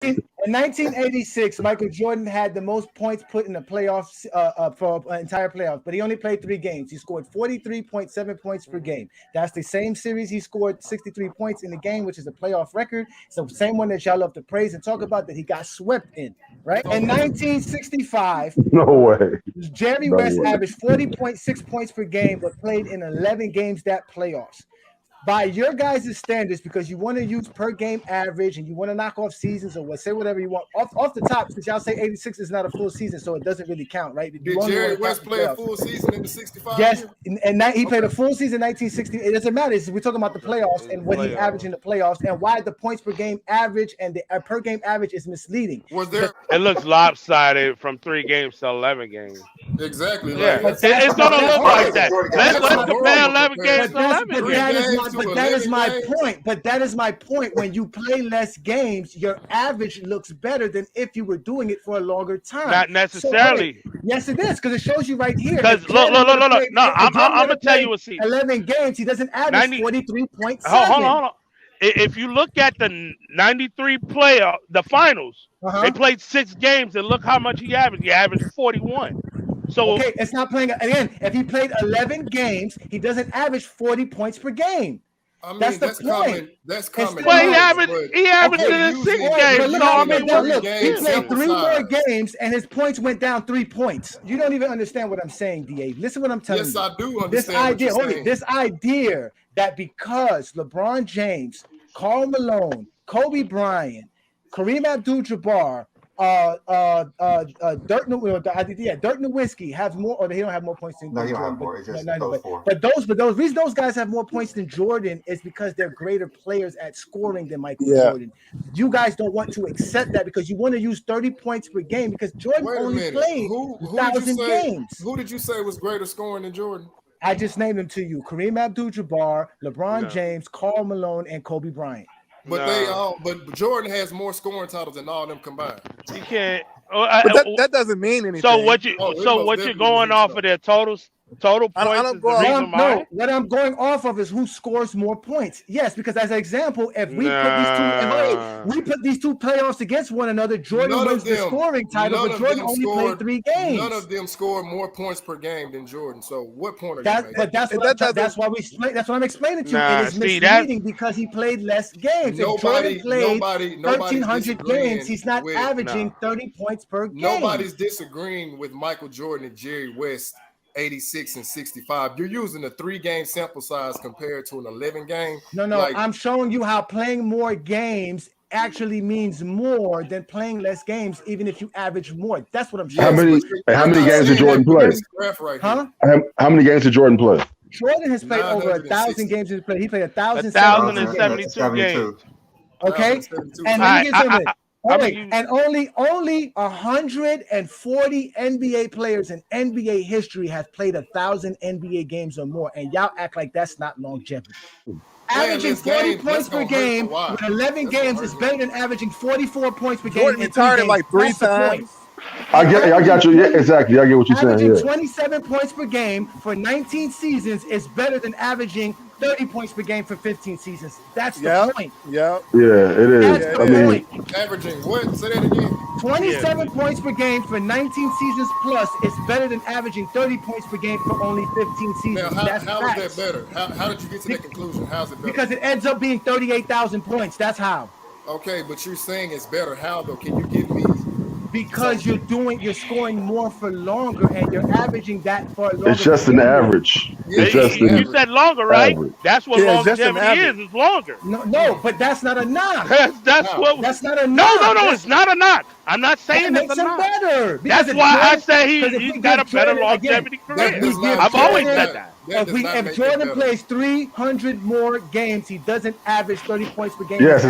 In 1986, Michael Jordan had the most points put in the playoffs for entire playoffs, but he only played 3 games. He scored 43.7 points per game. That's the same series he scored 63 points in the game, which is a playoff record. It's the same one that y'all love to praise and talk about that he got swept in, right? In 1965, no way. Jerry West averaged 40.6 points per game, but played in 11 games that playoffs. By your guys' standards, because you want to use per game average and you want to knock off seasons or say whatever you want off the top, since y'all say 86 is not a full season, so it doesn't really count, right? Did Jerry West play a full season in the 65? Yes, and he played a full season in 1960. It doesn't matter. We're talking about the playoffs and what he averaged in the playoffs and why the points per game average and the per game average is misleading. Was there? It looks lopsided from 3 games to 11 games. Exactly. Yeah, like, it's going to look like that. Let's compare 11 games to 11 games. But that is my point. But that is my point. When you play less games, your average looks better than if you were doing it for a longer time. Not necessarily. So, yes, it is, because it shows you right here. Because look. No, I'm gonna tell you what. 11 games, he doesn't average 43.7. Hold on. If you look at the 93 playoff, the finals, they played 6 games, and look how much he averaged. He averaged 41. So okay, it's not playing again. If he played 11 games, he doesn't average 40 points per game. I mean, that's the point. That's common. Well, he averaged it in 6 games. Look, he played 3 more games, and his points went down 3 points. You don't even understand what I'm saying, DA. Listen what I'm telling you. Yes, I do understand. This idea that because LeBron James, Karl Malone, Kobe Bryant, Kareem Abdul-Jabbar, Dirk Nowitzki have more, or they don't have more points than Jordan. No, he don't have more. It's just those 4. But the reason those guys have more points than Jordan is because they're greater players at scoring than Michael Jordan. You guys don't want to accept that because you want to use 30 points per game because Jordan only played 1,000 games. Who did you say was greater scoring than Jordan? I just named them to you: Kareem Abdul-Jabbar, LeBron James, Karl Malone, and Kobe Bryant. But but Jordan has more scoring titles than all of them combined. You can't. But that doesn't mean anything. So what you're going off of their totals? Total points. No, what I'm going off of is who scores more points. Yes, because as an example, if we put these two playoffs against one another, Jordan wins the scoring title, but Jordan only played 3 games. None of them scored more points per game than Jordan. So what point are you making? But that's what I'm explaining to you. It is misleading because he played less games. If Jordan played 1,300 games, he's not averaging 30 points per game. Nobody's disagreeing with Michael Jordan and Jerry West. 86 and 65. You're using a 3-game sample size compared to an 11-game. No, I'm showing you how playing more games actually means more than playing less games, even if you average more. That's what I'm showing. How many games did Jordan play? How many games did Jordan play? Jordan has played over 1,000 games. He played 1,072 games. Okay, and only 140 NBA players in NBA history have played 1,000 NBA games or more, and y'all act like that's not longevity. Averaging 40 points per game with 11 games is better than averaging 44 points per game. Jordan retired like 3 times. I got you. Yeah, exactly. I get what you're saying. Averaging 27 points per game for 19 seasons is better than averaging 30 points per game for 15 seasons. That's the point. Yeah, it is. That's the point. Averaging what? Say that again. 27 points per game for 19 seasons plus is better than averaging 30 points per game for only 15 seasons. Now, how is that better? How did you get to that conclusion? How's it better? Because it ends up being 38,000 points. That's how. Okay, but you're saying it's better. How though? Can you give me? Because you're scoring more for longer, and you're averaging that for a longer. It's just an average. It's just you said longer, right? Average. That's what longevity is. It's longer. No, but that's not a knock. That's not a knock. No, it's not a knock. I'm not saying it's a knock. Better. That's why I say he's got a better longevity career. I've always said that. If Jordan plays 300 more games, he doesn't average 30 points per game. Yes.